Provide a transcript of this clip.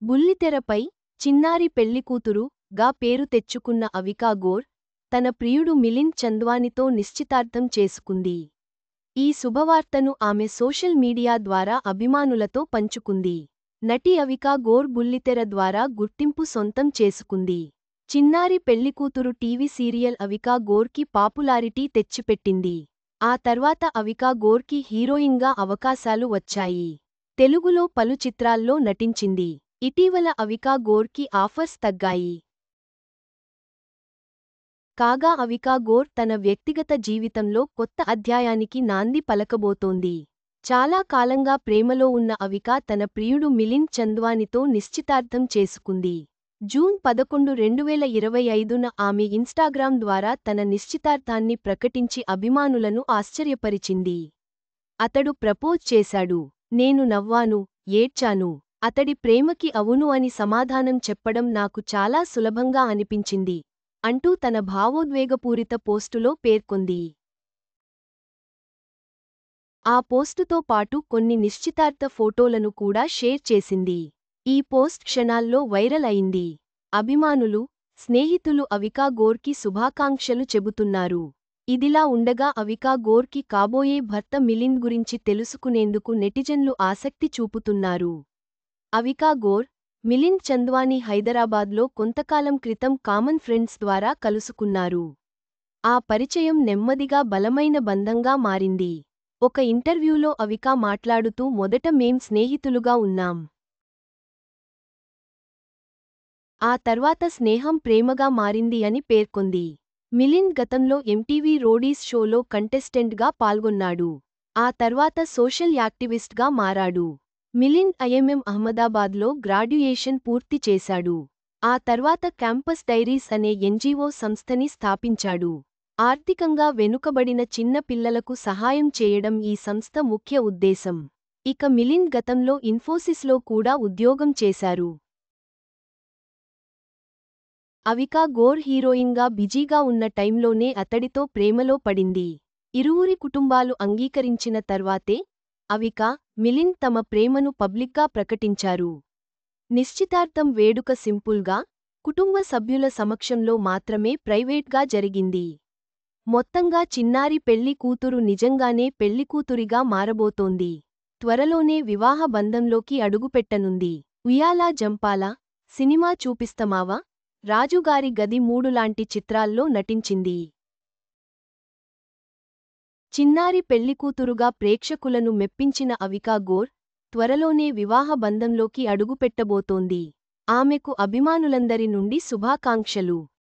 బుల్లితెరపై చిన్నారి పెళ్లికూతురు గా పేరు తెచ్చుకున్న అవికా గోర్ తన ప్రియుడు మిలింద్ చంద్వానితో నిశ్చితార్థం చేసుకుంది. ఈ శుభవార్తను ఆమె సోషల్ మీడియా ద్వారా అభిమానులతో పంచుకుంది. నటి అవికా గోర్ బుల్లితెర ద్వారా గుర్తింపు సొంతం చేసుకుంది. చిన్నారి పెళ్లికూతురు టీవీ సీరియల్ అవికా గోర్కి పాపులారిటీ తెచ్చిపెట్టింది. ఆ తర్వాత అవికా గోర్కి హీరోయిన్గా అవకాశాలు వచ్చాయి. తెలుగులో పలు చిత్రాల్లో నటించింది. ఇటీవల అవికా గోర్కి ఆఫర్స్ తగ్గాయి. కాగా అవికా గోర్ తన వ్యక్తిగత జీవితంలో కొత్త అధ్యాయానికి నాంది పలకబోతోంది. చాలా కాలంగా ప్రేమలో ఉన్న అవికా తన ప్రియుడు మిలింద్ చంద్వానితో నిశ్చితార్థం చేసుకుంది. జూన్ 11, 2025న ఆమె ఇన్స్టాగ్రామ్ ద్వారా తన నిశ్చితార్థాన్ని ప్రకటించి అభిమానులను ఆశ్చర్యపరిచింది. అతడు ప్రపోజ్ చేశాడు. నేను నవ్వాను, ఏడ్చాను. అతడి ప్రేమకి అవును అని సమాధానం చెప్పడం నాకు చాలా సులభంగా అనిపించింది అంటూ తన భావోద్వేగపూరిత పోస్టులో పేర్కొంది. ఆ పోస్టుతో పాటు కొన్ని నిశ్చితార్థ ఫోటోలను కూడా షేర్ చేసింది. ఈ పోస్ట్ క్షణాల్లో వైరల్ అయింది. అభిమానులు, స్నేహితులు అవికా గోర్కి శుభాకాంక్షలు చెబుతున్నారు. ఇదిలా ఉండగా అవికా గోర్కి కాబోయే భర్త మిలింద్ గురించి తెలుసుకునేందుకు నెటిజన్లు ఆసక్తి చూపుతున్నారు. అవికా గోర్, మిలింద్ చంద్వాని హైదరాబాద్లో కొంతకాలం క్రితం కామన్ ఫ్రెండ్స్ ద్వారా కలుసుకున్నారు. ఆ పరిచయం నెమ్మదిగా బలమైన బంధంగా మారింది. ఒక ఇంటర్వ్యూలో అవికా మాట్లాడుతూ మొదట మేం స్నేహితులుగా ఉన్నాం. ఆ తర్వాత స్నేహం ప్రేమగా మారింది అని పేర్కొంది. మిలింద్ గతంలో ఎంటీవీ రోడీస్ షోలో కంటెస్టెంట్గా పాల్గొన్నాడు. ఆ తర్వాత సోషల్ యాక్టివిస్ట్గా మారాడు. మిలింద్ ఐఎంఎం అహ్మదాబాద్లో గ్రాడ్యుయేషన్ పూర్తి చేశాడు. ఆ తర్వాత క్యాంపస్ డైరీస్ అనే ఎన్జీఓ సంస్థని స్థాపించాడు. ఆర్థికంగా వెనుకబడిన చిన్న పిల్లలకు సహాయం చేయడం ఈ సంస్థ ముఖ్య ఉద్దేశం. ఇక మిలింద్ గతంలో ఇన్ఫోసిస్లో కూడా ఉద్యోగం చేశారు. అవికా గోర్ హీరోయిన్గా బిజీగా ఉన్న టైంలోనే అతడితో ప్రేమలో పడింది. ఇరువురి కుటుంబాలు అంగీకరించిన తర్వాతే అవికా, మిలింద్ తమ ప్రేమను పబ్లిక్గా ప్రకటించారు. నిశ్చితార్థం వేడుక సింపుల్గా, కుటుంబ సభ్యుల సమక్షంలో మాత్రమే ప్రైవేట్గా జరిగింది. మొత్తంగా చిన్నారి పెళ్లి కూతురు నిజంగానే పెళ్లికూతురిగా మారబోతోంది. త్వరలోనే వివాహ బంధంలోకి అడుగుపెట్టనుంది. ఉయ్యాలా జంపాలా, సినిమా చూపిస్తమావా, రాజుగారి గది 3 లాంటి చిత్రాల్లో నటించింది. చిన్నారి పెళ్లికూతురుగా ప్రేక్షకులను మెప్పించిన అవికా గోర్ త్వరలోనే వివాహ బంధంలోకి అడుగుపెట్టబోతోంది. ఆమెకు అభిమానులందరి నుండి శుభాకాంక్షలు.